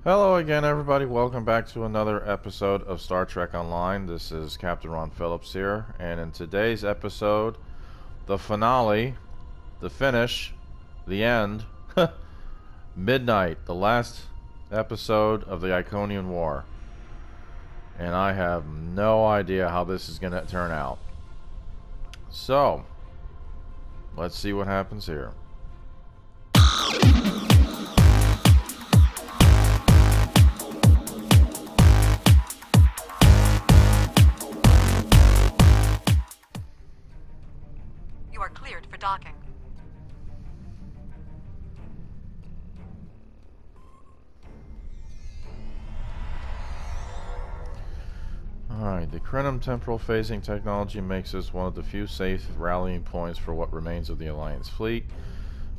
Hello again, everybody. Welcome back to another episode of Star Trek Online. This is Captain Ron Phillips here, and in today's episode, the finale, the finish, the end, midnight, the last episode of the Iconian War. And I have no idea how this is going to turn out. So, let's see what happens here. You are cleared for docking. Alright, the Krenim temporal phasing technology makes us one of the few safe rallying points for what remains of the Alliance fleet.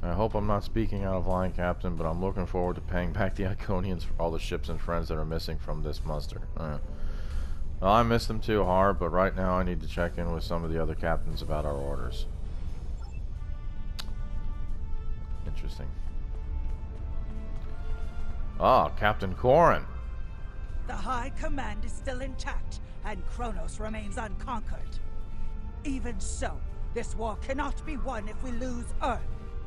I hope I'm not speaking out of line, Captain, but I'm looking forward to paying back the Iconians for all the ships and friends that are missing from this muster. Well, I miss them too hard, but right now I need to check in with some of the other captains about our orders. Interesting. Ah, Captain Korin. The High Command is still intact, and Kronos remains unconquered. Even so, this war cannot be won if we lose Earth.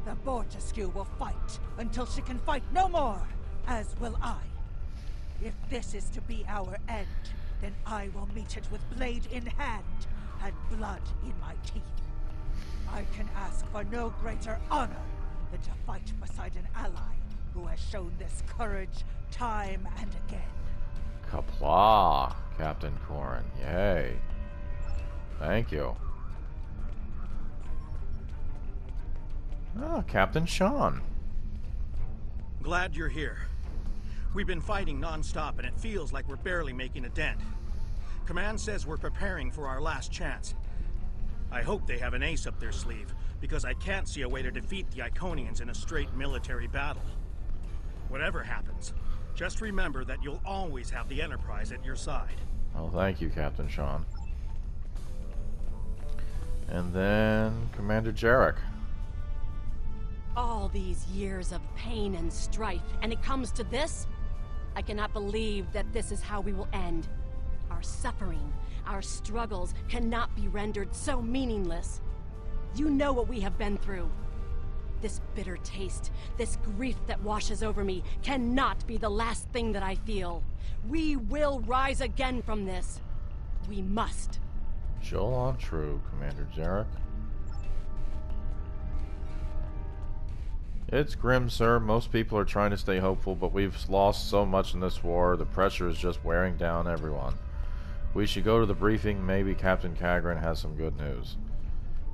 The Bortesque will fight until she can fight no more, as will I. If this is to be our end, then I will meet it with blade in hand and blood in my teeth. I can ask for no greater honor than to fight beside an ally who has shown this courage time and again. Kapla, Captain Korin. Yay. Thank you. Ah, Captain Sean. Glad you're here. We've been fighting non-stop, and it feels like we're barely making a dent. Command says we're preparing for our last chance. I hope they have an ace up their sleeve, because I can't see a way to defeat the Iconians in a straight military battle. Whatever happens, just remember that you'll always have the Enterprise at your side. Well, thank you, Captain Sean. And then Commander Jarek. All these years of pain and strife, and it comes to this? I cannot believe that this is how we will end. Our suffering, our struggles cannot be rendered so meaningless. You know what we have been through. This bitter taste, this grief that washes over me, cannot be the last thing that I feel. We will rise again from this. We must. Joel on true, Commander Jarek. It's grim, sir. Most people are trying to stay hopeful, but we've lost so much in this war. The pressure is just wearing down everyone. We should go to the briefing. Maybe Captain Kagran has some good news.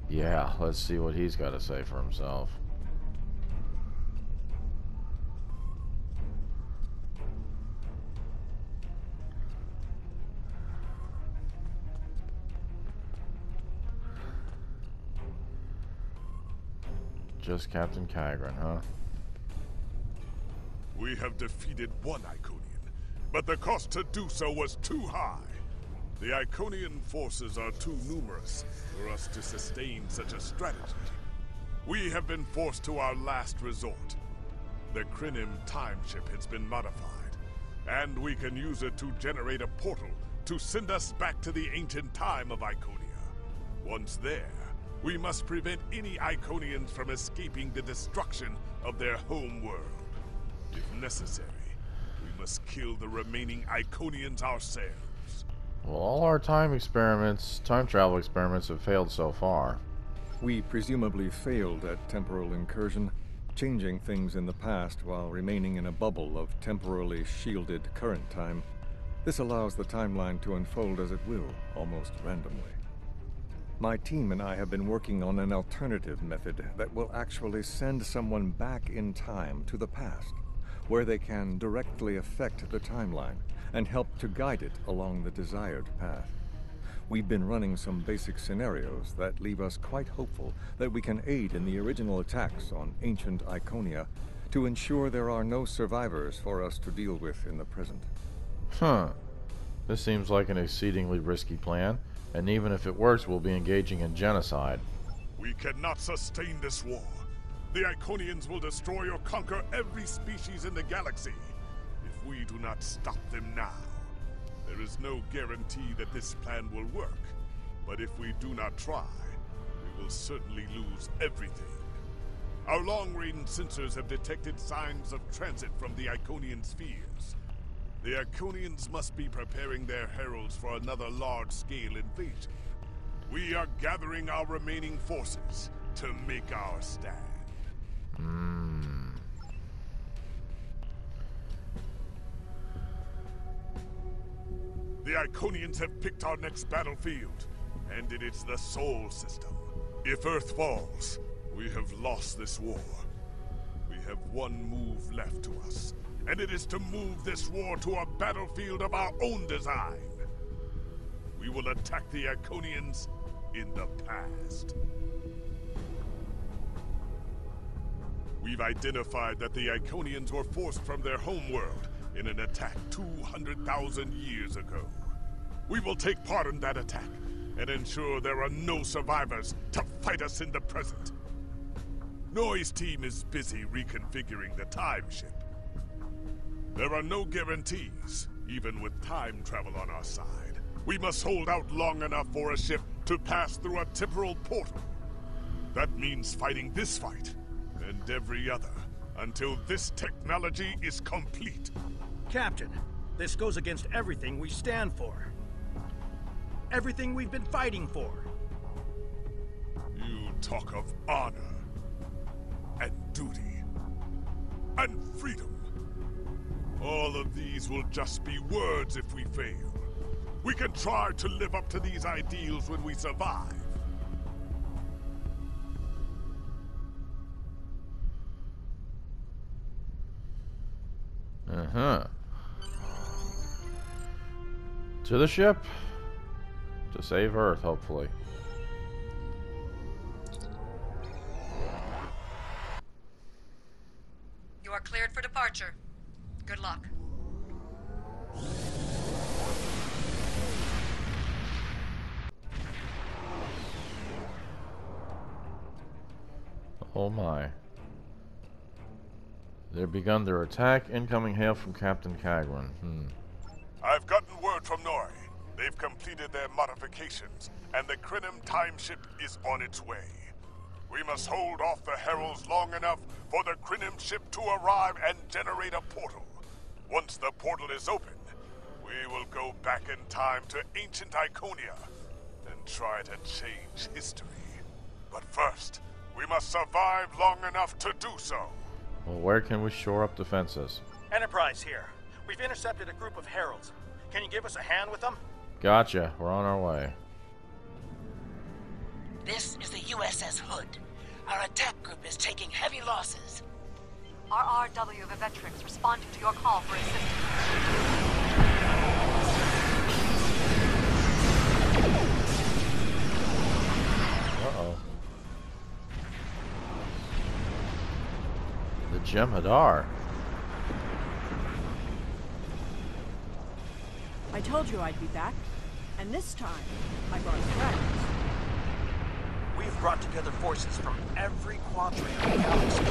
Yeah, let's see what he's got to say for himself. Just Captain Kagran, huh? We have defeated one Iconian, but the cost to do so was too high. The Iconian forces are too numerous for us to sustain such a strategy. We have been forced to our last resort. The Krenim time ship has been modified, and we can use it to generate a portal to send us back to the ancient time of Iconia. Once there, we must prevent any Iconians from escaping the destruction of their home world. If necessary, we must kill the remaining Iconians ourselves. Well, all our time travel experiments have failed so far. We presumably failed at temporal incursion, changing things in the past while remaining in a bubble of temporally shielded current time. This allows the timeline to unfold as it will, almost randomly. My team and I have been working on an alternative method that will actually send someone back in time to the past, where they can directly affect the timeline and help to guide it along the desired path. We've been running some basic scenarios that leave us quite hopeful that we can aid in the original attacks on ancient Iconia to ensure there are no survivors for us to deal with in the present. Huh. This seems like an exceedingly risky plan, and even if it works, we'll be engaging in genocide. We cannot sustain this war. The Iconians will destroy or conquer every species in the galaxy. If we do not stop them now. There is no guarantee that this plan will work, but if we do not try, we will certainly lose everything. Our long-range sensors have detected signs of transit from the Iconian spheres. The Iconians must be preparing their heralds for another large-scale invasion. We are gathering our remaining forces to make our stand. The Iconians have picked our next battlefield, and it is the Sol System. If Earth falls, we have lost this war. We have one move left to us, and it is to move this war to a battlefield of our own design. We will attack the Iconians in the past. We've identified that the Iconians were forced from their homeworld in an attack 200,000 years ago. We will take part in that attack and ensure there are no survivors to fight us in the present. Noise team is busy reconfiguring the time ship. There are no guarantees, even with time travel on our side. We must hold out long enough for a ship to pass through a temporal portal. That means fighting this fight, and every other, until this technology is complete. Captain, this goes against everything we stand for. Everything we've been fighting for. You talk of honor, and duty, and freedom. All of these will just be words if we fail. We can try to live up to these ideals when we survive. To the ship. To save Earth, hopefully. You are cleared for departure. Good luck. Oh my. They've begun their attack. Incoming hail from Captain Kagran. I've gotten word from Nori. They've completed their modifications, and the Krenim time ship is on its way. We must hold off the heralds long enough for the Krenim ship to arrive and generate a portal. Once the portal is open, we will go back in time to ancient Iconia and try to change history. But first, we must survive long enough to do so. Well, where can we shore up defenses? Enterprise here. We've intercepted a group of heralds. Can you give us a hand with them? Gotcha. We're on our way. This is the USS Hood. Our attack group is taking heavy losses. RRW Vivetrix responding to your call for assistance. Uh-oh. The Jem'Hadar. I told you I'd be back, and this time I brought friends. We've brought together forces from every quadrant of the galaxy.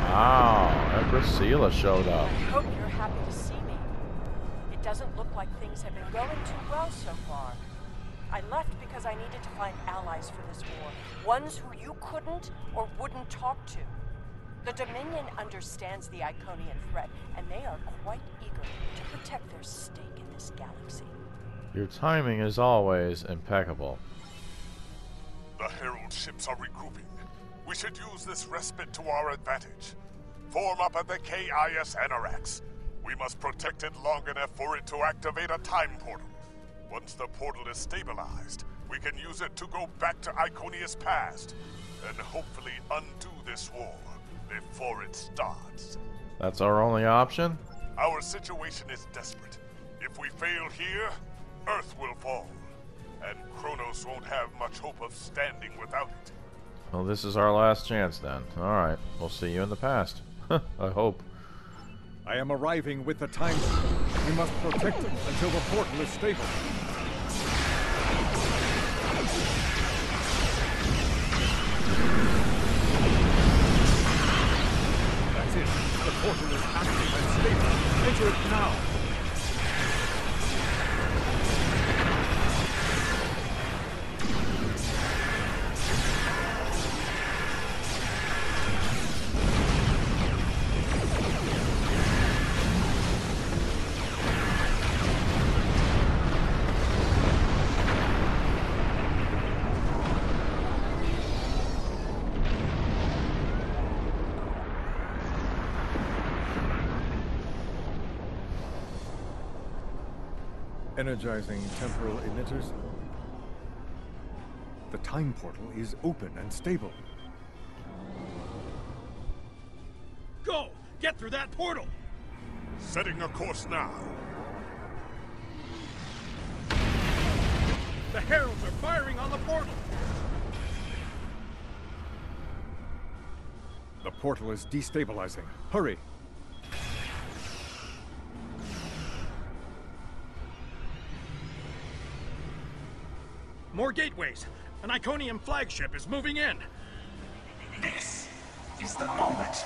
Wow, Empress Sela showed up. I hope you're happy to see me. It doesn't look like things have been going too well so far. I left because I needed to find allies for this war. Ones who you couldn't or wouldn't talk to. The Dominion understands the Iconian threat, and they are quite eager to protect their stake in this galaxy. Your timing is always impeccable. The Herald ships are regrouping. We should use this respite to our advantage. Form up at the KIS Anarax. We must protect it long enough for it to activate a time portal. Once the portal is stabilized, we can use it to go back to Iconia's past, and hopefully undo this war before it starts. That's our only option? Our situation is desperate. If we fail here, Earth will fall, and Kronos won't have much hope of standing without it. Well, this is our last chance then. Alright, we'll see you in the past. I hope. I am arriving with the time. We must protect it until the portal is stable. That's it. The portal is active and stable. Enter it now. Energizing temporal emitters. The time portal is open and stable. Go! Get through that portal! Setting a course now. The heralds are firing on the portal! The portal is destabilizing. Hurry! More gateways! An Iconium flagship is moving in! This is the moment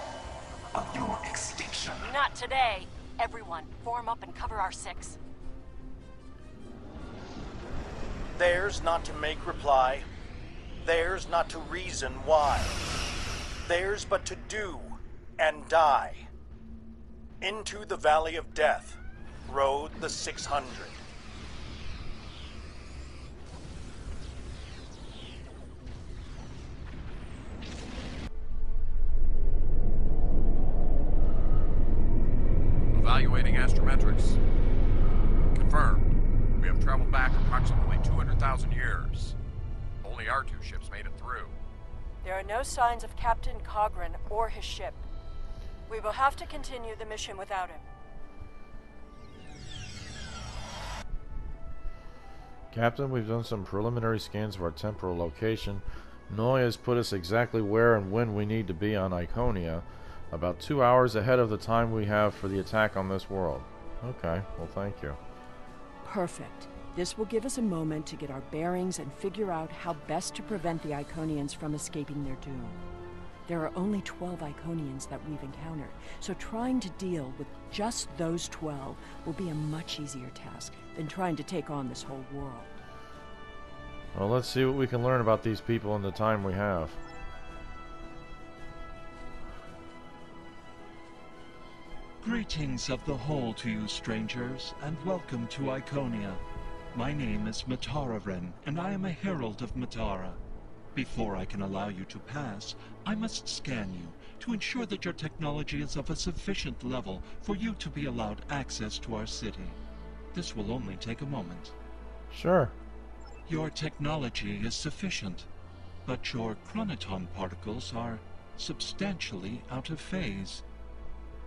of your extinction. Not today. Everyone, form up and cover our 6. Theirs not to make reply. Theirs not to reason why. Theirs but to do and die. Into the Valley of Death rode the 600. Evaluating astrometrics. Confirmed. We have traveled back approximately 200,000 years. Only our 2 ships made it through. There are no signs of Captain Cogran or his ship. We will have to continue the mission without him. Captain, we've done some preliminary scans of our temporal location. Noi has put us exactly where and when we need to be on Iconia, about 2 hours ahead of the time we have for the attack on this world. Okay, well thank you. Perfect. This will give us a moment to get our bearings and figure out how best to prevent the Iconians from escaping their doom. There are only 12 Iconians that we've encountered, so trying to deal with just those 12 will be a much easier task than trying to take on this whole world. Well, let's see what we can learn about these people in the time we have. Greetings of the whole to you, strangers, and welcome to Iconia. My name is Matararen, and I am a herald of Matara. Before I can allow you to pass, I must scan you to ensure that your technology is of a sufficient level for you to be allowed access to our city. This will only take a moment. Sure. Your technology is sufficient, but your chronoton particles are substantially out of phase.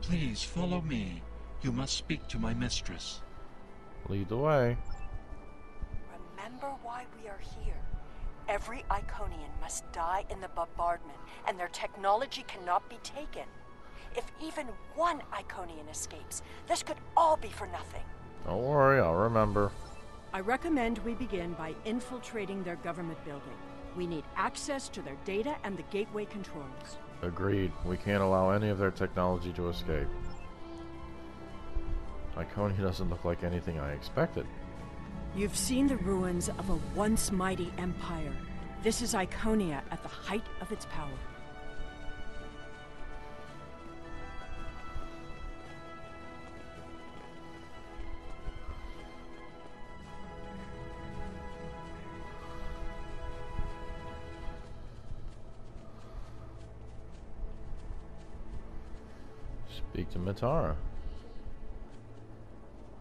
Please follow me. You must speak to my mistress. Lead the way. Remember why we are here. Every Iconian must die in the bombardment, and their technology cannot be taken. If even one Iconian escapes, this could all be for nothing. Don't worry, I'll remember. I recommend we begin by infiltrating their government building. We need access to their data and the gateway controls. Agreed. We can't allow any of their technology to escape. Iconia doesn't look like anything I expected. You've seen the ruins of a once mighty empire. This is Iconia at the height of its power. Speak to Matara.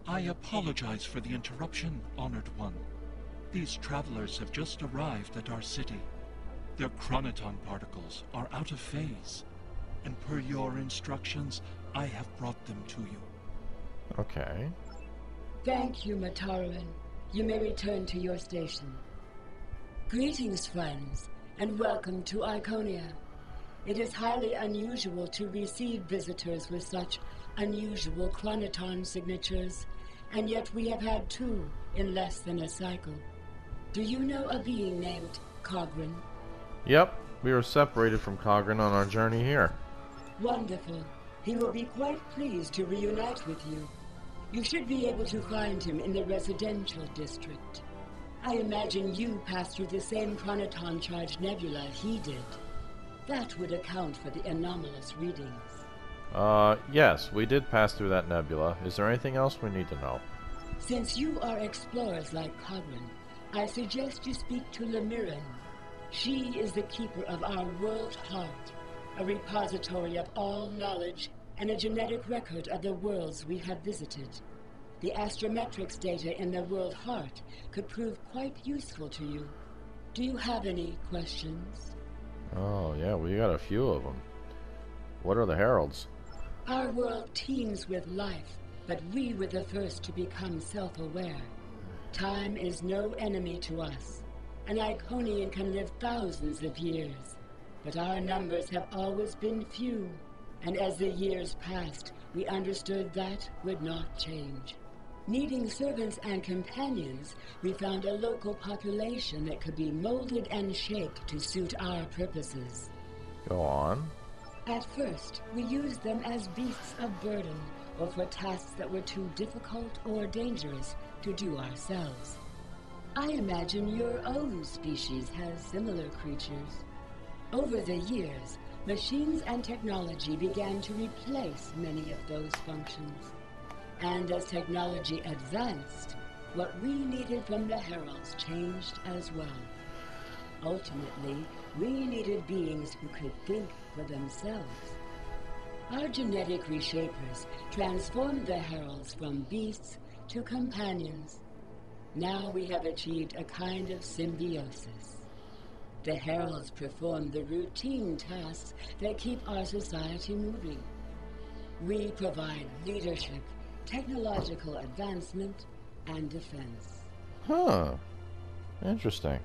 I apologize for the interruption, Honored One. These travelers have just arrived at our city. Their chronoton particles are out of phase, and per your instructions, I have brought them to you. Okay. Thank you, Mataran. You may return to your station. Greetings, friends, and welcome to Iconia. It is highly unusual to receive visitors with such unusual chronoton signatures, and yet we have had 2 in less than a cycle. Do you know a being named Cogran? Yep, we were separated from Cogran on our journey here. Wonderful. He will be quite pleased to reunite with you. You should be able to find him in the residential district. I imagine you passed through the same chronoton-charged nebula he did. That would account for the anomalous readings. Yes, we did pass through that nebula. Is there anything else we need to know? Since you are explorers like Cogran, I suggest you speak to Lemiran. She is the keeper of our world heart, a repository of all knowledge and a genetic record of the worlds we have visited. The astrometrics data in the world heart could prove quite useful to you. Do you have any questions? Oh, yeah, we got a few of them. What are the Heralds? Our world teems with life, but we were the first to become self-aware. Time is no enemy to us. An Iconian can live thousands of years, but our numbers have always been few, and as the years passed, we understood that would not change. Needing servants and companions, we found a local population that could be molded and shaped to suit our purposes. Go on. At first, we used them as beasts of burden, or for tasks that were too difficult or dangerous to do ourselves. I imagine your own species has similar creatures. Over the years, machines and technology began to replace many of those functions. And as technology advanced, what we needed from the Heralds changed as well. Ultimately, we needed beings who could think for themselves. Our genetic reshapers transformed the Heralds from beasts to companions. Now we have achieved a kind of symbiosis. The Heralds perform the routine tasks that keep our society moving. We provide leadership, technological advancement, and defense. Huh. Interesting.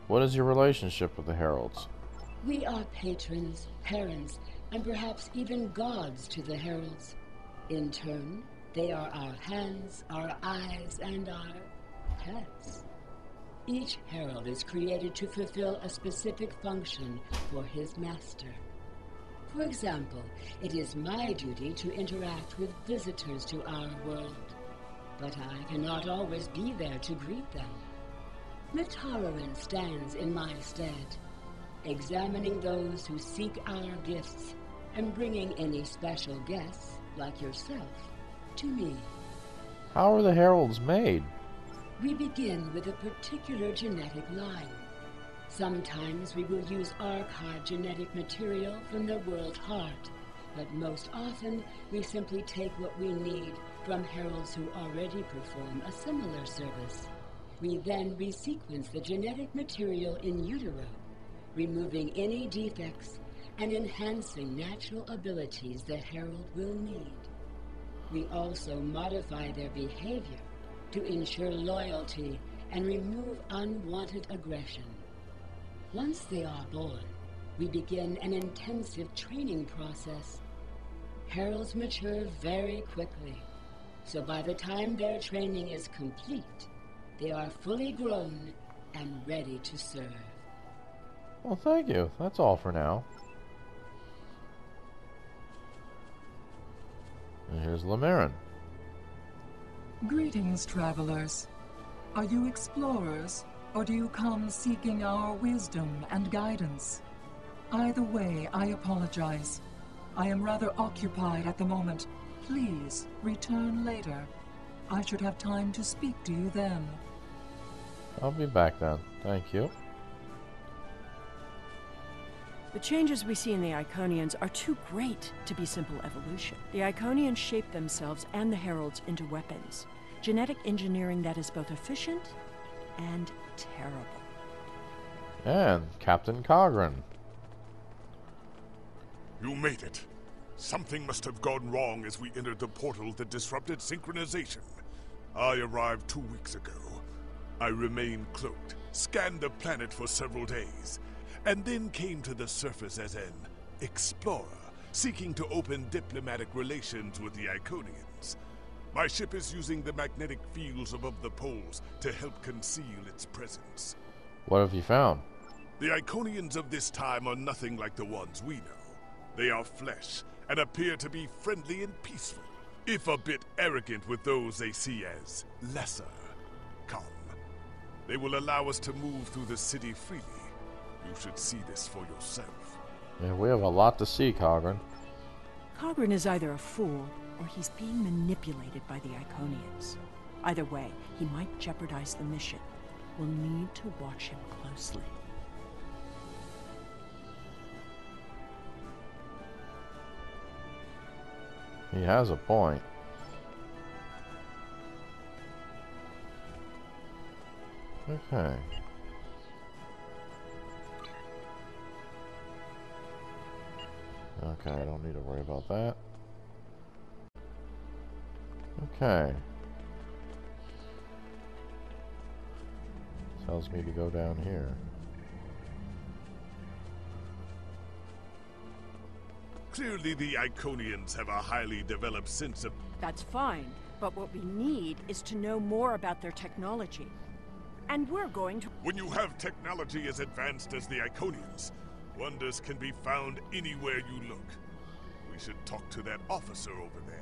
What is your relationship with the Heralds? We are patrons, parents, and perhaps even gods to the Heralds. In turn, they are our hands, our eyes, and our pets. Each Herald is created to fulfill a specific function for his master. For example, it is my duty to interact with visitors to our world, but I cannot always be there to greet them. Matarorin stands in my stead, examining those who seek our gifts and bringing any special guests, like yourself, to me. How are the Heralds made? We begin with a particular genetic line. Sometimes we will use archived genetic material from the world heart, but most often we simply take what we need from Heralds who already perform a similar service. We then resequence the genetic material in utero, removing any defects and enhancing natural abilities the Herald will need. We also modify their behavior to ensure loyalty and remove unwanted aggression. Once they are born, we begin an intensive training process. Heralds mature very quickly, so by the time their training is complete, they are fully grown and ready to serve. Well, thank you. That's all for now. And here's Lemiran. Greetings, travelers. Are you explorers, or do you come seeking our wisdom and guidance? Either way, I apologize. I am rather occupied at the moment. Please, return later. I should have time to speak to you then. I'll be back then. Thank you. The changes we see in the Iconians are too great to be simple evolution. The Iconians shape themselves and the Heralds into weapons. Genetic engineering that is both efficient and terrible. And Captain Cogran. You made it. Something must have gone wrong as we entered the portal that disrupted synchronization. I arrived 2 weeks ago. I remained cloaked, scanned the planet for several days, and then came to the surface as an explorer, seeking to open diplomatic relations with the Iconians. My ship is using the magnetic fields above the poles to help conceal its presence. What have you found? The Iconians of this time are nothing like the ones we know. They are flesh, and appear to be friendly and peaceful, if a bit arrogant with those they see as lesser. Come. They will allow us to move through the city freely. You should see this for yourself. Yeah, we have a lot to see, Cogran. Cogran is either a fool, or he's being manipulated by the Iconians. Either way, he might jeopardize the mission. We'll need to watch him closely. He has a point. Okay. Okay, I don't need to worry about that. Okay. Tells me to go down here. Clearly the Iconians have a highly developed sense of... That's fine, but what we need is to know more about their technology. And we're going to... When you have technology as advanced as the Iconians, wonders can be found anywhere you look. We should talk to that officer over there.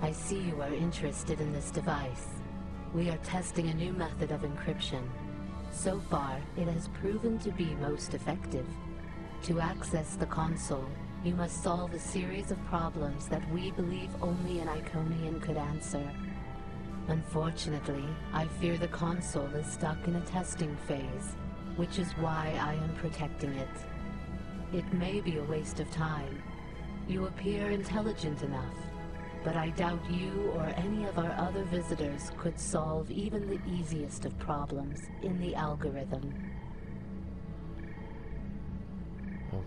I see you are interested in this device. We are testing a new method of encryption. So far, it has proven to be most effective. To access the console, you must solve a series of problems that we believe only an Iconian could answer. Unfortunately, I fear the console is stuck in a testing phase, which is why I am protecting it. It may be a waste of time. You appear intelligent enough, but I doubt you or any of our other visitors could solve even the easiest of problems in the algorithm.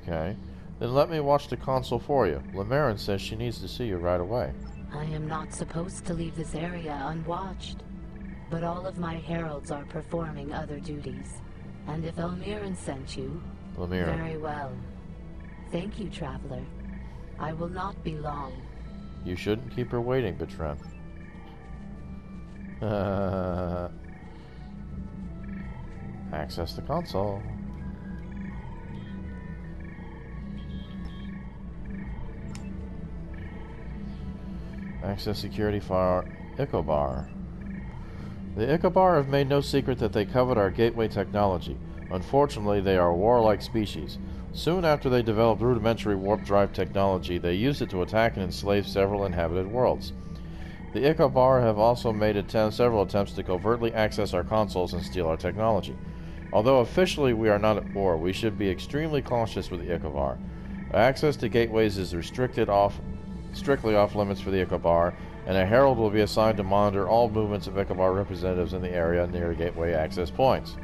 Okay. Then let me watch the console for you. Lamarin says she needs to see you right away. I am not supposed to leave this area unwatched, but all of my heralds are performing other duties. And if Elmiran sent you, Lamiran. Very well. Thank you, Traveler. I will not be long. You shouldn't keep her waiting, Bertrand. Access the console. Access security for Ikobar. The Ikobar have made no secret that they covet our gateway technology. Unfortunately, they are a warlike species. Soon after they developed rudimentary warp drive technology, they used it to attack and enslave several inhabited worlds. The Ikobar have also made several attempts to covertly access our consoles and steal our technology. Although officially we are not at war, we should be extremely cautious with the Ikobar. Access to gateways is strictly off limits for the Ikobar, and a herald will be assigned to monitor all movements of Ikobar representatives in the area near gateway access points.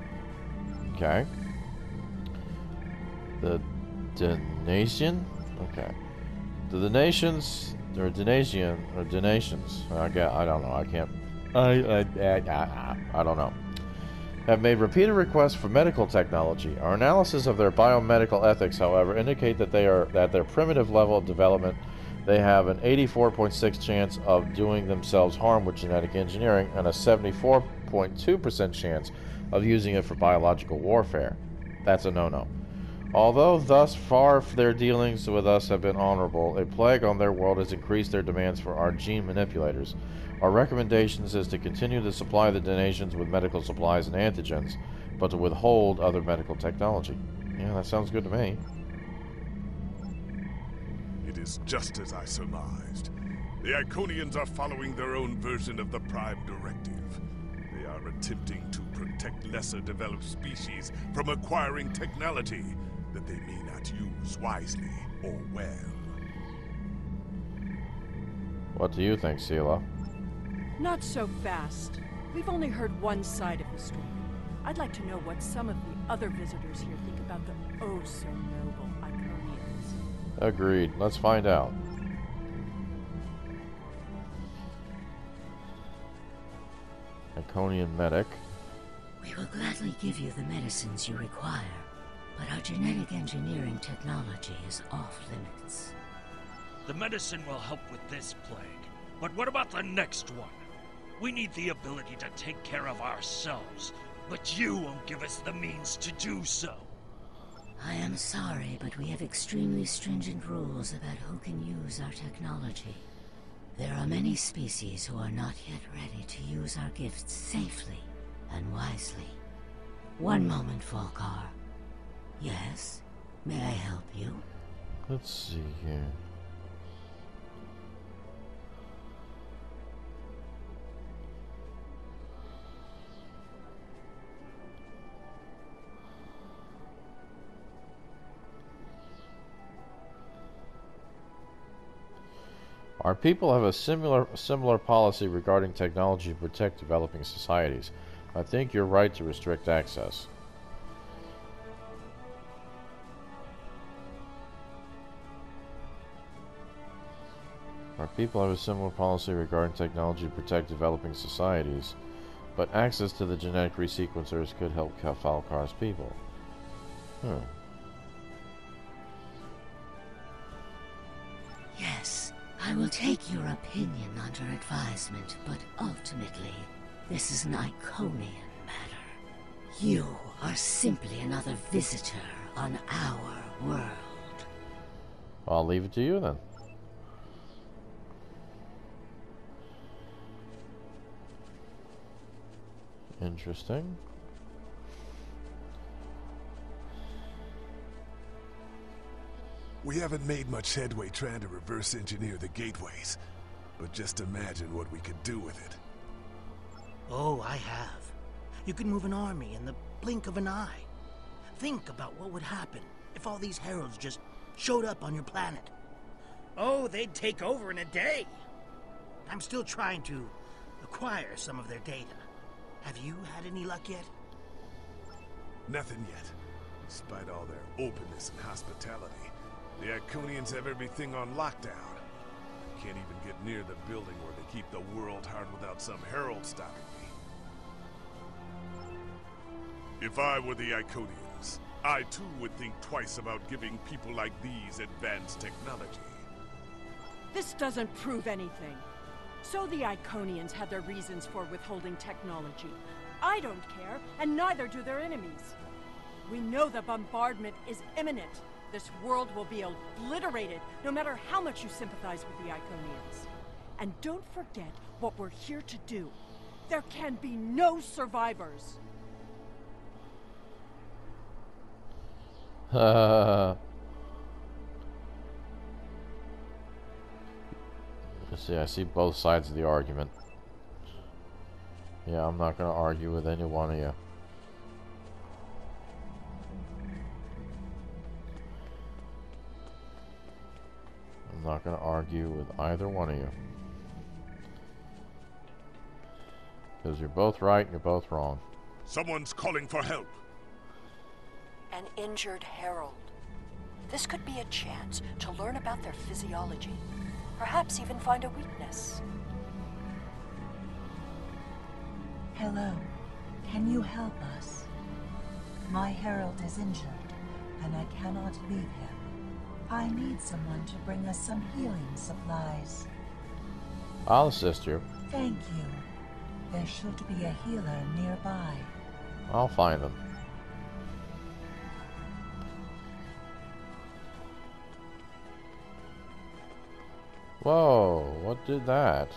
Okay. The Donation? Okay. The Donations, or Donation, or Donations, I don't know, I can't, I don't know, have made repeated requests for medical technology. Our analysis of their biomedical ethics, however, indicate that at their primitive level of development, they have an 84.6% chance of doing themselves harm with genetic engineering and a 74.2% chance of using it for biological warfare. That's a no-no. Although thus far their dealings with us have been honorable, a plague on their world has increased their demands for our gene manipulators. Our recommendations is to continue to supply the donations with medical supplies and antigens, but to withhold other medical technology. Yeah, that sounds good to me. It is just as I surmised. The Iconians are following their own version of the Prime Directive. They are attempting to protect lesser developed species from acquiring technology that they may not use wisely or well. What do you think, Selah? Not so fast. We've only heard one side of the story. I'd like to know what some of the other visitors here think about the oh-so-noble Iconians. Agreed. Let's find out. Iconian medic. We will gladly give you the medicines you require, but our genetic engineering technology is off limits. The medicine will help with this plague, but what about the next one? We need the ability to take care of ourselves, but you won't give us the means to do so. I am sorry, but we have extremely stringent rules about who can use our technology. There are many species who are not yet ready to use our gifts safely and wisely. One moment, Falkar. Yes? May I help you? Let's see here. Our people have a similar policy regarding technology to protect developing societies. I think you're right to restrict access. Our people have a similar policy regarding technology to protect developing societies, but access to the genetic resequencers could help Falkar's people. Yes. I will take your opinion under advisement, but ultimately, this is an Iconian matter. You are simply another visitor on our world. I'll leave it to you then. Interesting. We haven't made much headway trying to reverse engineer the gateways, but just imagine what we could do with it. Oh, I have. You can move an army in the blink of an eye. Think about what would happen if all these heralds just showed up on your planet. Oh, they'd take over in a day. I'm still trying to acquire some of their data. Have you had any luck yet? Nothing yet. Despite all their openness and hospitality, the Iconians have everything on lockdown. Can't even get near the building where they keep the world hard without some herald stopping me. If I were the Iconians, I too would think twice about giving people like these advanced technology. This doesn't prove anything. So the Iconians had their reasons for withholding technology. I don't care, and neither do their enemies. We know the bombardment is imminent. This world will be obliterated, no matter how much you sympathize with the Iconians. And don't forget what we're here to do. There can be no survivors. See, I see both sides of the argument. Yeah, I'm not going to argue with any one of you. I'm not going to argue with either one of you. Because you're both right and you're both wrong. Someone's calling for help. An injured herald. This could be a chance to learn about their physiology. Perhaps even find a weakness. Hello. Can you help us? My herald is injured, and I cannot leave him. I need someone to bring us some healing supplies. I'll assist you. Thank you. There should be a healer nearby. I'll find them. Whoa, what did that?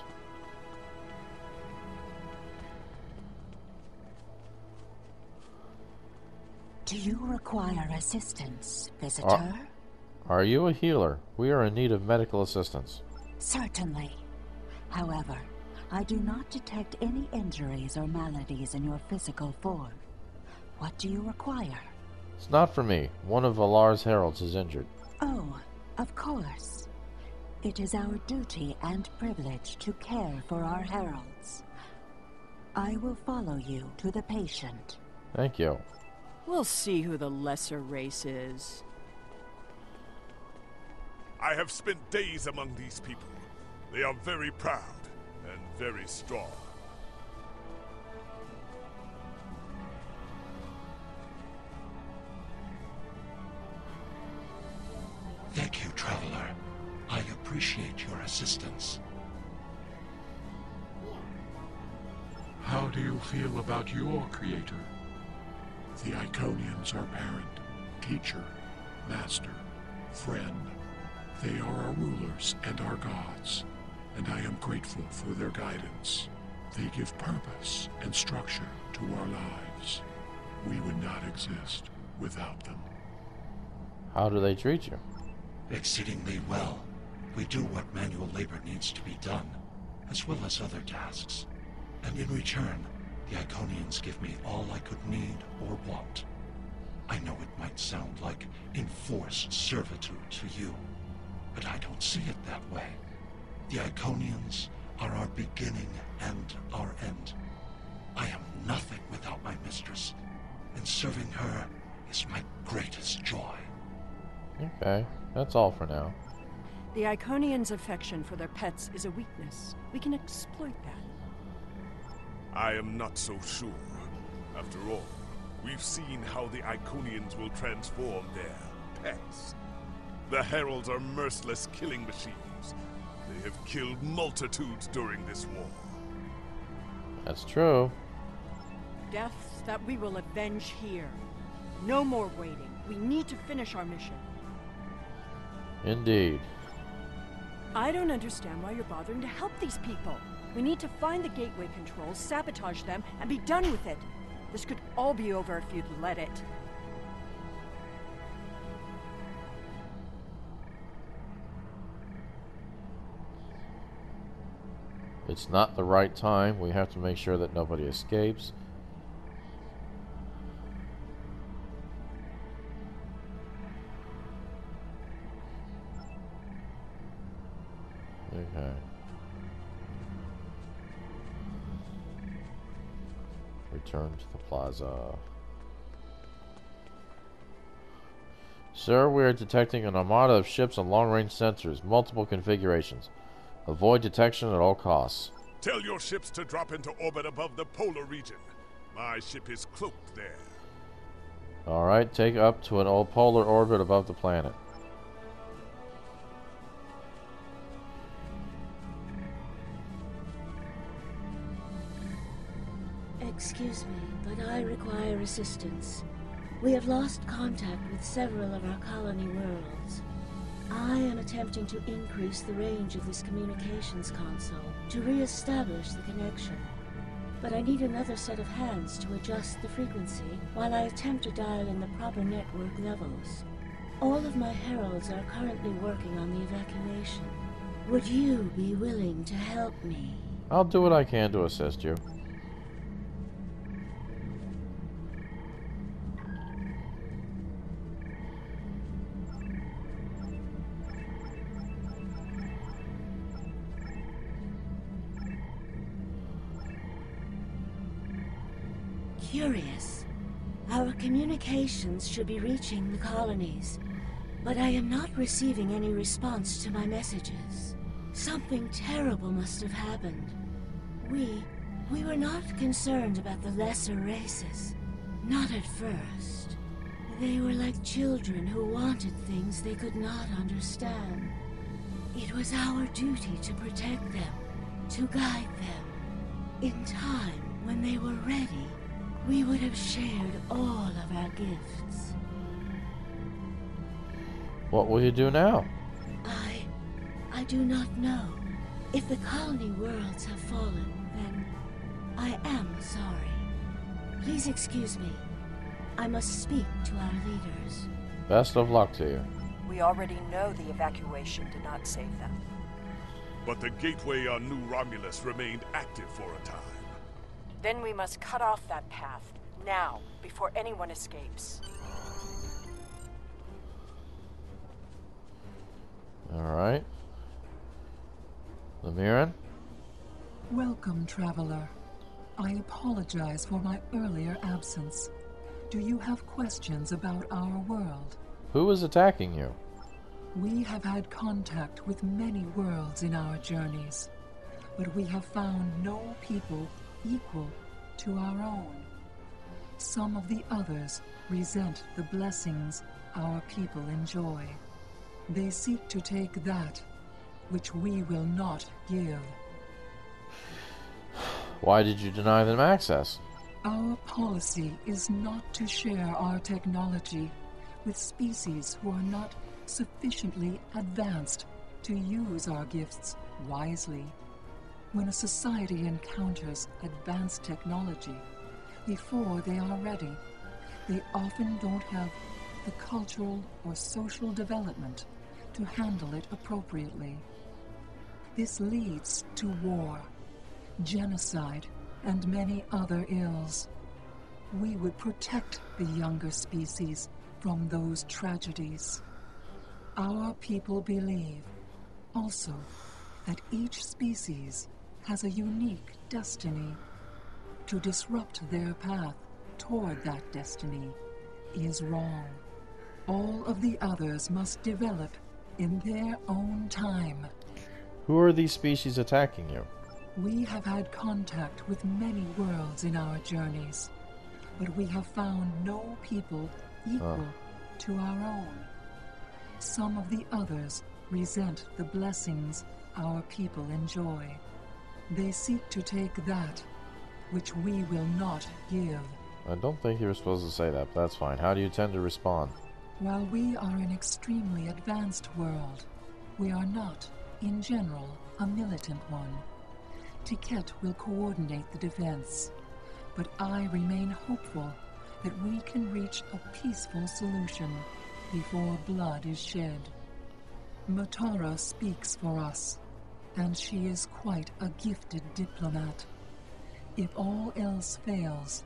Do you require assistance, visitor? Are you a healer? We are in need of medical assistance. Certainly. However, I do not detect any injuries or maladies in your physical form. What do you require? It's not for me. One of Valar's heralds is injured. Oh, of course. It is our duty and privilege to care for our heralds. I will follow you to the patient. Thank you. We'll see who the lesser race is. I have spent days among these people. They are very proud and very strong. appreciate your assistance. How do you feel about your creator? The Iconians are parent, teacher, master, friend. They are our rulers and our gods, and I am grateful for their guidance. They give purpose and structure to our lives. We would not exist without them. How do they treat you? Exceedingly well. We do what manual labor needs to be done, as well as other tasks. And in return, the Iconians give me all I could need or want. I know it might sound like enforced servitude to you, but I don't see it that way. The Iconians are our beginning and our end. I am nothing without my mistress, and serving her is my greatest joy. Okay, that's all for now. The Iconians' affection for their pets is a weakness. We can exploit that. I am not so sure. After all, we've seen how the Iconians will transform their pets. The Heralds are merciless killing machines. They have killed multitudes during this war. That's true. Deaths that we will avenge here. No more waiting. We need to finish our mission. Indeed. I don't understand why you're bothering to help these people. We need to find the gateway controls, sabotage them, and be done with it. This could all be over if you'd let it. It's not the right time. We have to make sure that nobody escapes. Okay. Return to the plaza. Sir, we are detecting an armada of ships and long-range sensors, multiple configurations. Avoid detection at all costs. Tell your ships to drop into orbit above the polar region. My ship is cloaked there. Alright, take up to an old polar orbit above the planet. Excuse me, but I require assistance. We have lost contact with several of our colony worlds. I am attempting to increase the range of this communications console to re-establish the connection. But I need another set of hands to adjust the frequency while I attempt to dial in the proper network levels. All of my heralds are currently working on the evacuation. Would you be willing to help me? I'll do what I can to assist you. Curious. Our communications should be reaching the colonies, but I am not receiving any response to my messages. Something terrible must have happened. We were not concerned about the lesser races. Not at first. They were like children who wanted things they could not understand. It was our duty to protect them, to guide them. In time, when they were ready, we would have shared all of our gifts. What will you do now? I do not know. If the colony worlds have fallen, then I am sorry. Please excuse me. I must speak to our leaders. Best of luck to you. We already know the evacuation did not save them. But the gateway on New Romulus remained active for a time. Then we must cut off that path, now, before anyone escapes. Alright. Lamiran? Welcome, traveler. I apologize for my earlier absence. Do you have questions about our world? Who is attacking you? We have had contact with many worlds in our journeys, but we have found no people equal to our own. Some of the others resent the blessings our people enjoy. They seek to take that which we will not give. Why did you deny them access? Our policy is not to share our technology with species who are not sufficiently advanced to use our gifts wisely. When a society encounters advanced technology, before they are ready, they often don't have the cultural or social development to handle it appropriately. This leads to war, genocide, and many other ills. We would protect the younger species from those tragedies. Our people believe, also, that each species has a unique destiny. To disrupt their path toward that destiny is wrong. All of the others must develop in their own time. Who are these species attacking you? We have had contact with many worlds in our journeys, but we have found no people equal to our own. Some of the others resent the blessings our people enjoy. They seek to take that which we will not give. I don't think you were supposed to say that, but that's fine. How do you tend to respond? While we are an extremely advanced world, we are not, in general, a militant one. Tiket will coordinate the defense, but I remain hopeful that we can reach a peaceful solution before blood is shed. Matara speaks for us, and she is quite a gifted diplomat. If all else fails,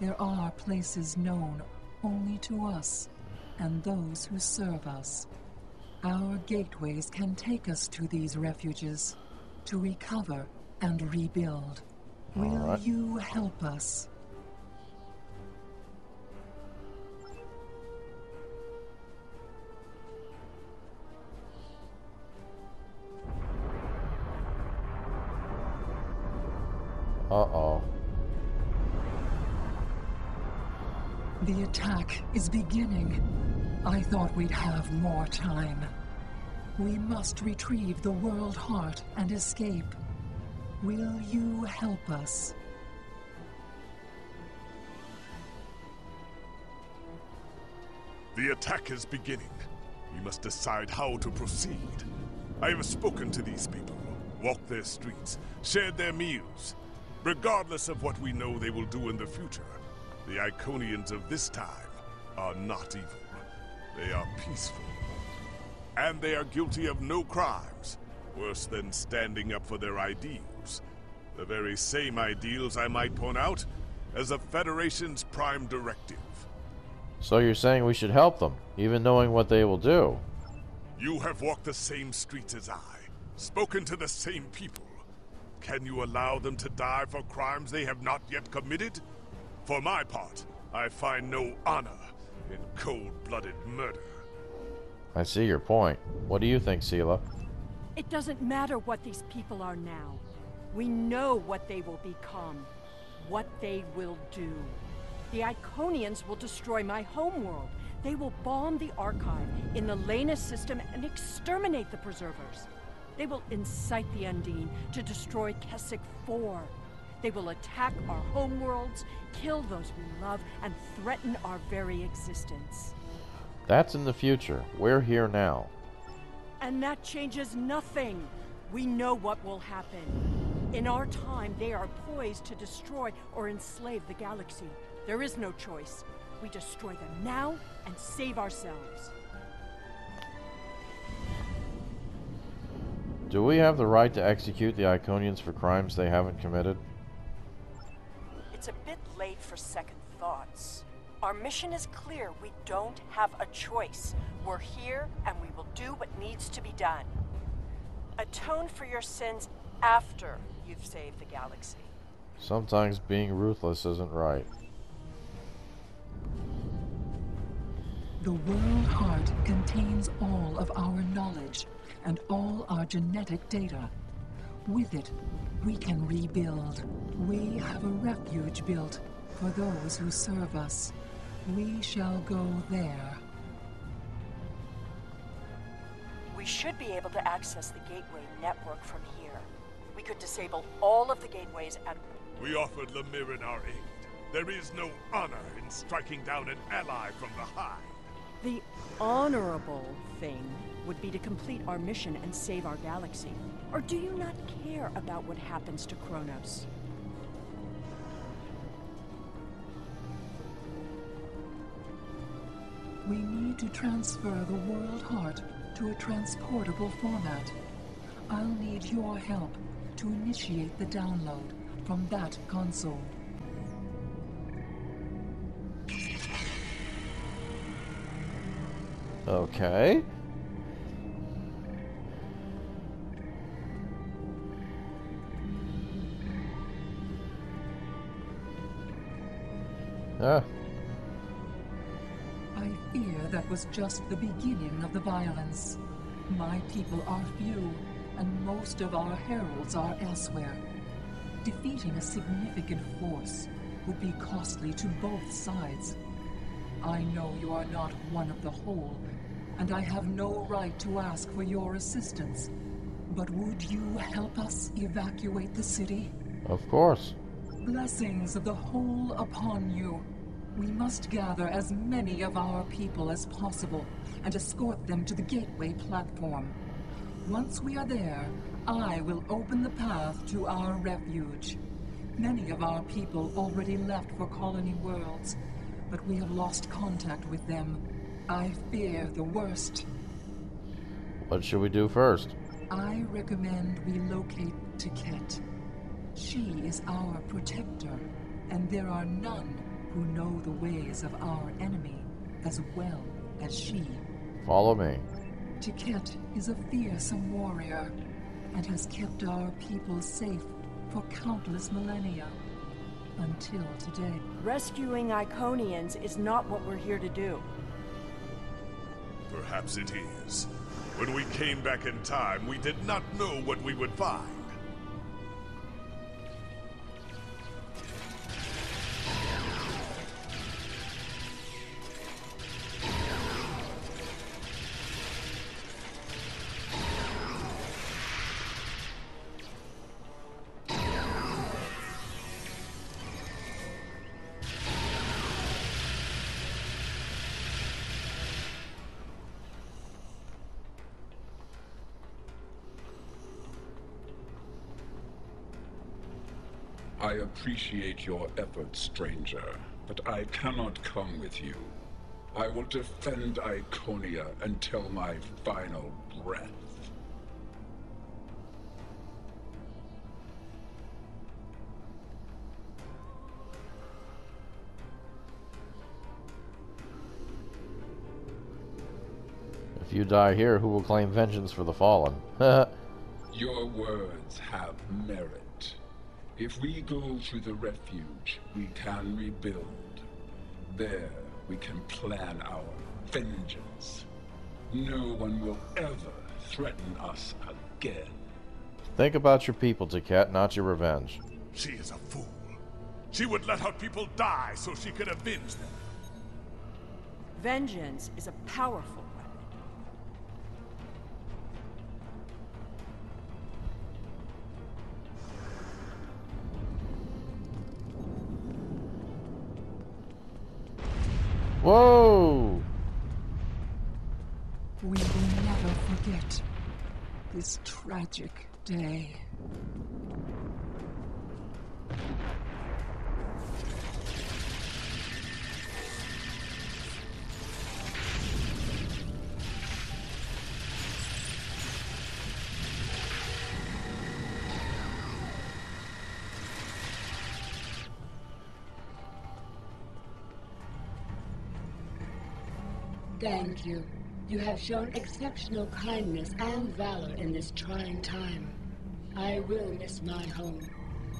there are places known only to us and those who serve us. Our gateways can take us to these refuges to recover and rebuild. Will you help us? Uh-oh. The attack is beginning. I thought we'd have more time. We must retrieve the World Heart and escape. Will you help us? The attack is beginning. We must decide how to proceed. I have spoken to these people, walked their streets, shared their meals. Regardless of what we know they will do in the future, the Iconians of this time are not evil. They are peaceful. And they are guilty of no crimes, worse than standing up for their ideals. The very same ideals, I might point out, as the Federation's prime directive. So you're saying we should help them, even knowing what they will do? You have walked the same streets as I, spoken to the same people. Can you allow them to die for crimes they have not yet committed? For my part, I find no honor in cold-blooded murder. I see your point. What do you think, Seele? It doesn't matter what these people are now. We know what they will become, what they will do. The Iconians will destroy my homeworld. They will bomb the Archive in the Lena system and exterminate the Preservers. They will incite the Undine to destroy Kashyyyk 4. They will attack our homeworlds, kill those we love, and threaten our very existence. That's in the future. We're here now. And that changes nothing. We know what will happen. In our time, they are poised to destroy or enslave the galaxy. There is no choice. We destroy them now and save ourselves. Do we have the right to execute the Iconians for crimes they haven't committed? It's a bit late for second thoughts. Our mission is clear. We don't have a choice. We're here, and we will do what needs to be done. Atone for your sins after you've saved the galaxy. Sometimes being ruthless isn't right. The World Heart contains all of our knowledge and all our genetic data. With it, we can rebuild. We have a refuge built for those who serve us. We shall go there. We should be able to access the gateway network from here. We could disable all of the gateways at... We offered Lemirin our aid. There is no honor in striking down an ally from the Hive. The honorable thing would be to complete our mission and save our galaxy. Or do you not care about what happens to Kronos? We need to transfer the World Heart to a transportable format. I'll need your help to initiate the download from that console. Okay. Ah. I fear that was just the beginning of the violence. My people are few, and most of our heralds are elsewhere. Defeating a significant force would be costly to both sides. I know you are not one of the whole, and I have no right to ask for your assistance. But would you help us evacuate the city? Of course. Blessings of the whole upon you. We must gather as many of our people as possible and escort them to the gateway platform. Once we are there, I will open the path to our refuge. Many of our people already left for Colony Worlds, but we have lost contact with them. I fear the worst. What should we do first? I recommend we locate Tiket. She is our protector, and there are none who know the ways of our enemy as well as she. Follow me. Tiket is a fearsome warrior and has kept our people safe for countless millennia. Until today. Rescuing Iconians is not what we're here to do. Perhaps it is. When we came back in time, we did not know what we would find. I appreciate your efforts, stranger, but I cannot come with you. I will defend Iconia until my final breath. If you die here, who will claim vengeance for the fallen? Your words have merit. If we go through the refuge, we can rebuild. There, we can plan our vengeance. No one will ever threaten us again. Think about your people, Tiket, not your revenge. She is a fool. She would let her people die so she could avenge them. Vengeance is a powerful weapon. Whoa! We will never forget this tragic day. Thank you. You have shown exceptional kindness and valor in this trying time. I will miss my home.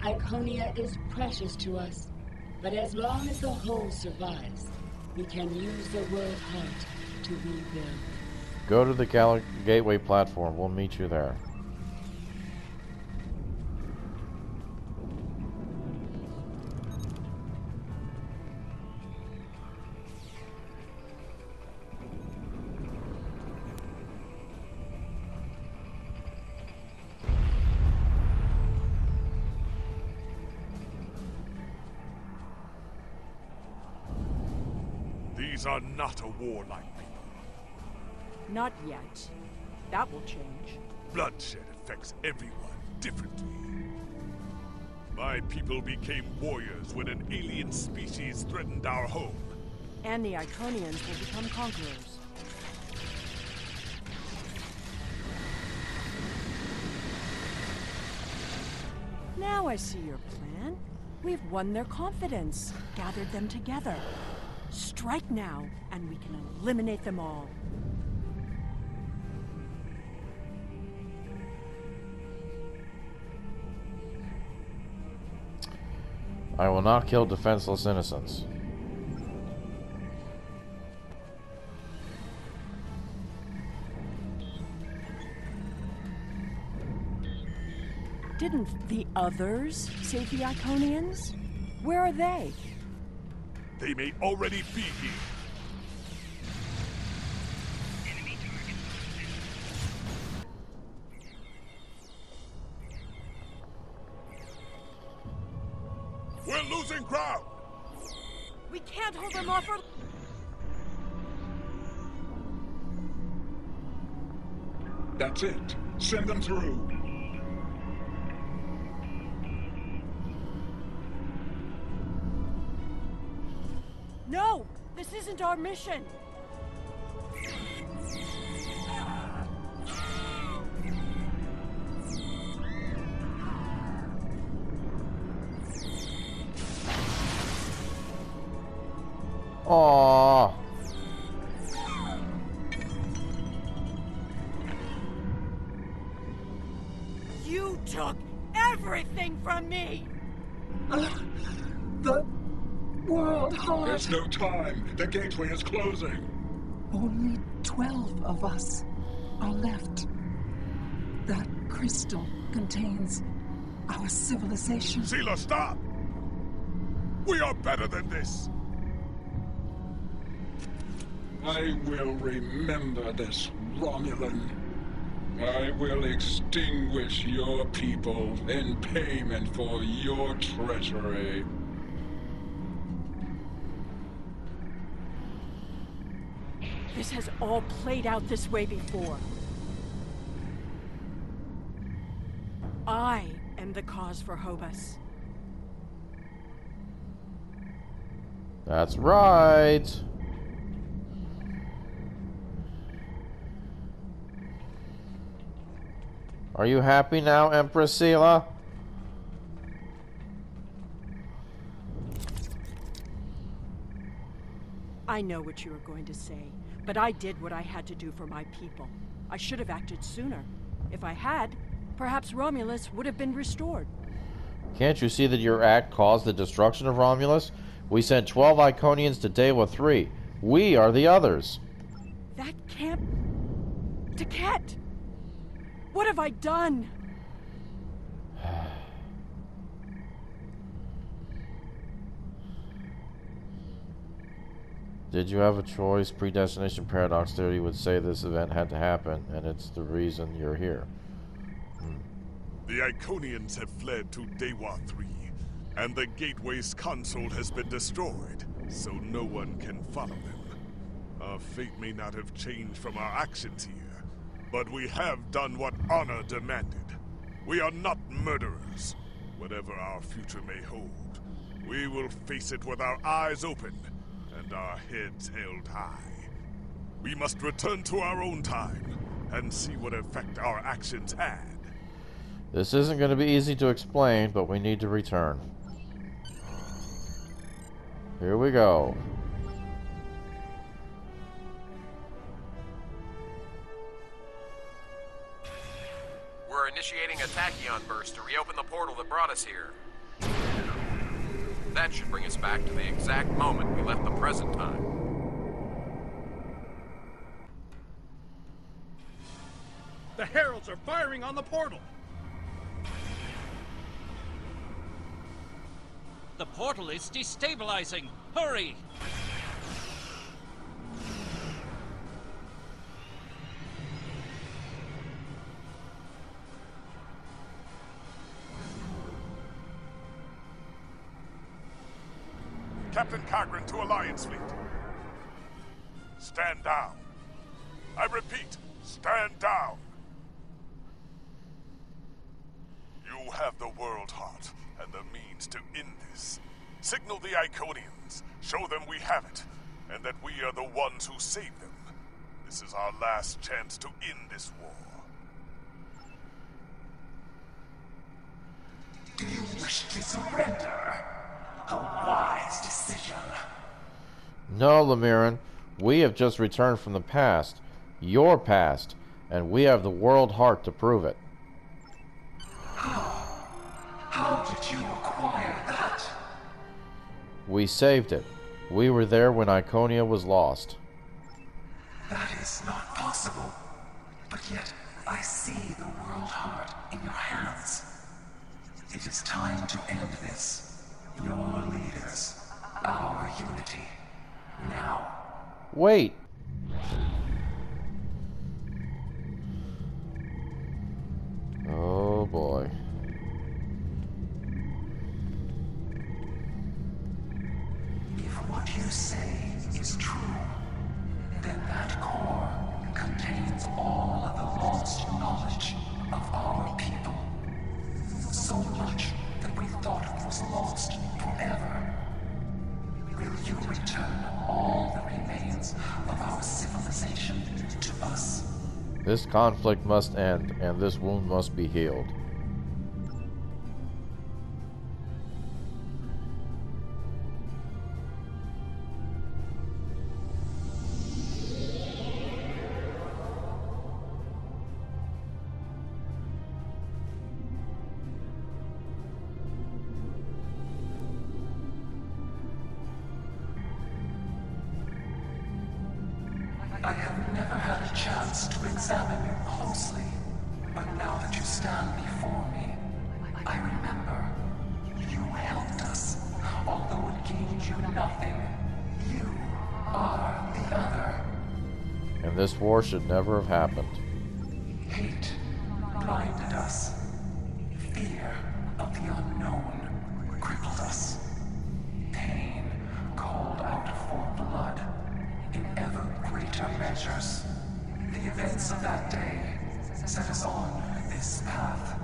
Iconia is precious to us, but as long as the whole survives, we can use the World Heart to rebuild. Go to the Gateway platform. We'll meet you there. These are not a warlike people. Not yet. That will change. Bloodshed affects everyone differently. My people became warriors when an alien species threatened our home. And the Iconians will become conquerors. Now I see your plan. We've won their confidence, gathered them together. Strike now, and we can eliminate them all. I will not kill defenseless innocents. Didn't the others save the Iconians? Where are they? They may already be here. We're losing ground! We can't hold them off or... That's it. Send them through. No! This isn't our mission! Aww. You took everything from me! The world heart. There's no time. The gateway is closing. Only 12 of us are left. That crystal contains our civilization. Seelah, stop! We are better than this! I will remember this, Romulan. I will extinguish your people in payment for your treachery. This has all played out this way before. I am the cause for Hobus. That's right. Are you happy now, Empress Seelah? I know what you are going to say, but I did what I had to do for my people. I should have acted sooner. If I had, perhaps Romulus would have been restored. Can't you see that your act caused the destruction of Romulus? We sent 12 Iconians to Dewa 3. We are the others. That can't... Taket! What have I done? Did you have a choice? Predestination Paradox Theory would say this event had to happen, and it's the reason you're here. The Iconians have fled to Dewa 3, and the Gateway's console has been destroyed, so no one can follow them. Our fate may not have changed from our actions here, but we have done what honor demanded. We are not murderers. Whatever our future may hold, we will face it with our eyes open and our heads held high. We must return to our own time and see what effect our actions had. This isn't going to be easy to explain, but we need to return. Here we go. We're initiating a tachyon burst to reopen the portal that brought us here. That should bring us back to the exact moment we left the present time. The Heralds are firing on the portal! The portal is destabilizing! Hurry! Captain Cagran to Alliance Fleet. Stand down. I repeat, stand down. You have the World Heart and the means to end this. Signal the Iconians. Show them we have it, and that we are the ones who saved them. This is our last chance to end this war. Do you wish to surrender? A wise decision. No, Lemiren. We have just returned from the past. Your past. And we have the World Heart to prove it. How did you acquire that? We saved it. We were there when Iconia was lost. That is not possible. But yet, I see the World Heart in your hands. It is time to end this. Your leaders, our unity. Now. Wait! Oh boy. If what you say is true, then that core contains all of the lost knowledge of our people. So much that we thought it was lost forever. Will you return all the remains of our civilization to us? This conflict must end, and this wound must be healed. I have never had a chance to examine you closely, but now that you stand before me, I remember you helped us, although it gained you nothing. You are the other. And this war should never have happened. Hate blinded us. Fear of the unknown crippled us. Pain called out for blood in ever greater measures. The events of that day set us on this path.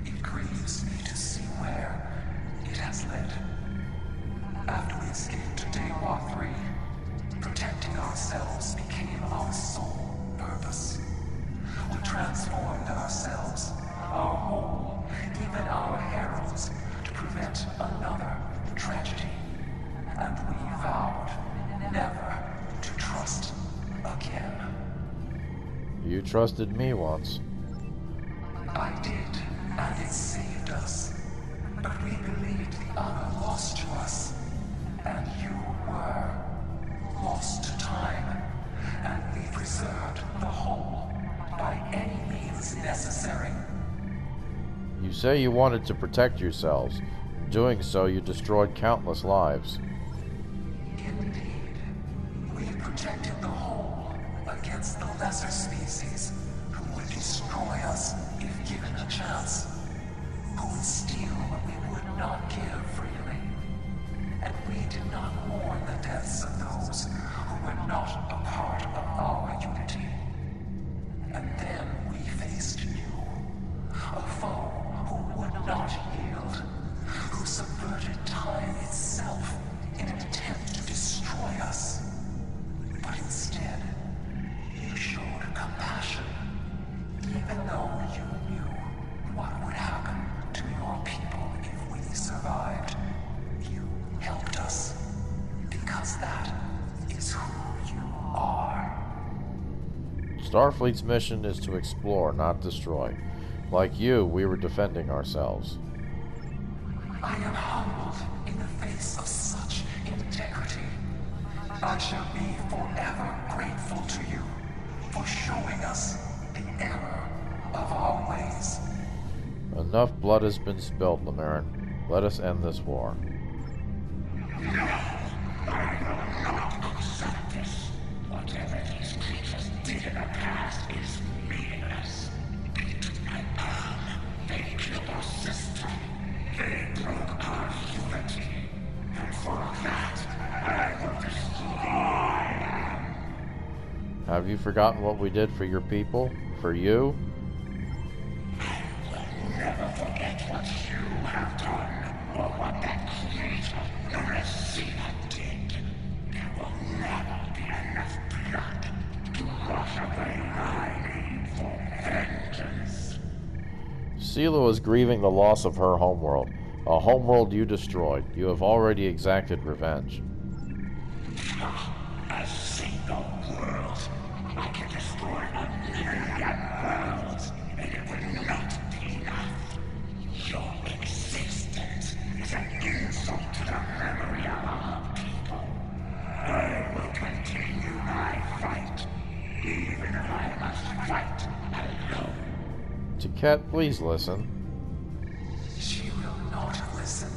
It grieves me to see where it has led. After we escaped to Daewha 3, protecting ourselves became our sole purpose. We transformed ourselves, our whole, even our heralds, to prevent another tragedy. And we vowed never to trust again. You trusted me once. I did, and it saved us. But we believed the other lost to us, and you were lost to time. And we preserved the whole by any means necessary. You say you wanted to protect yourselves. Doing so, you destroyed countless lives. Indeed, we protected the whole against the lesser species who would destroy us if given a chance, who would steal what we would not give freely. And we did not mourn the deaths of those who were not a part of our unity. And then we faced you, a foe who would not yield, who subverted time itself in an attempt to destroy us. But instead, you showed compassion, even though you knew what would happen to your people if we survived. You helped us, because that is who you are. Starfleet's mission is to explore, not destroy. Like you, we were defending ourselves. I am humbled in the face of such integrity. I shall be forever grateful to you for showing us the error of our ways. Enough blood has been spilled, Lemiren. Let us end this war. No, I will not accept this. Whatever these creatures did in the past is meaningless. They took my palm. They killed our sister. They broke our unity. And for that, I will destroy them. Have you forgotten what we did for your people? For you? I will never forget what you have done, or what that creator, Narasina, did. There will never be enough blood to wash away my need for vengeance. Seele is grieving the loss of her homeworld. A homeworld you destroyed. You have already exacted revenge. A single world. I can destroy 1,000,000 worlds, and it would not be enough. Your existence is an insult to the memory of our people. I will continue my fight, even if I must fight alone. Tiket, please listen. She will not listen.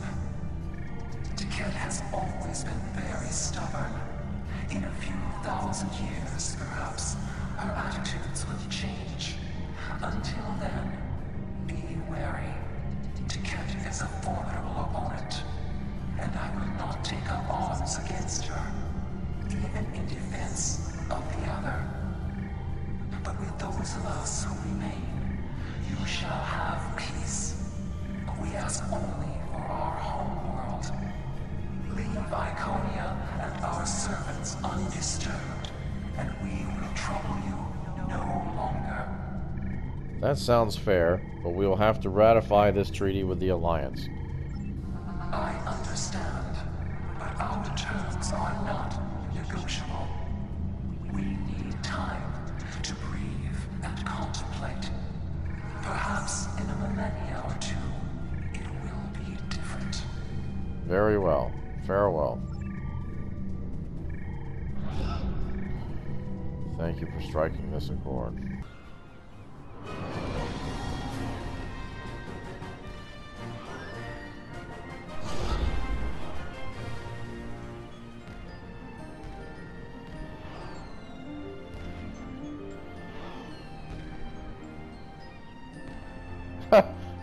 Tiket has always been very stubborn. In a few thousand years, perhaps, her attitudes will change. Until then, be wary. Tiket is a formidable opponent, and I will not take up arms against her, even in defense of the other. But with those of us who remain, you shall have peace. We ask only for our home world. Leave Iconia and our servants undisturbed, and we will trouble you no longer. That sounds fair, but we will have to ratify this treaty with the Alliance. I understand, but our terms are not negotiable. We need time to breathe and contemplate. Perhaps in a millennia or two, it will be different. Very well. Farewell. Thank you for striking this accord.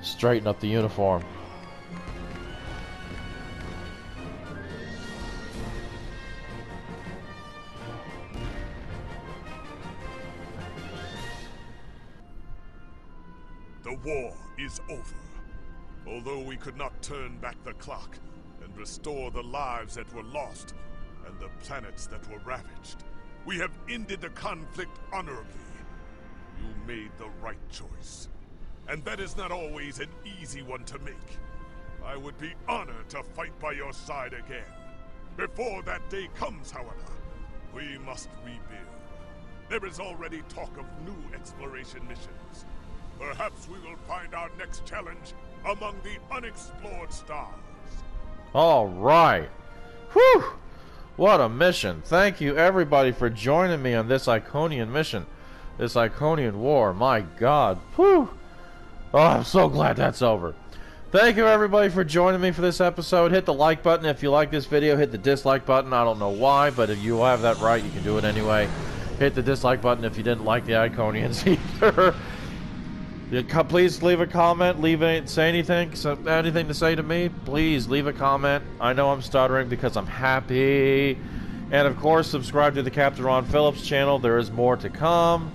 Straighten up the uniform. The war is over. Although we could not turn back the clock and restore the lives that were lost and the planets that were ravaged, we have ended the conflict honorably. You made the right choice. And that is not always an easy one to make. I would be honored to fight by your side again. Before that day comes, however, we must rebuild. There is already talk of new exploration missions. Perhaps we will find our next challenge among the unexplored stars. All right. Whew! What a mission. Thank you, everybody, for joining me on this Iconian mission. This Iconian war. My God. Whew! Oh, I'm so glad that's over. Thank you, everybody, for joining me for this episode. Hit the like button if you like this video. Hit the dislike button. I don't know why, but if you have that right, you can do it anyway. Hit the dislike button if you didn't like the Iconians either. Please leave a comment. Say anything. Anything to say to me, please leave a comment. I know I'm stuttering because I'm happy. And, of course, subscribe to the Captain Ron Phillips channel. There is more to come.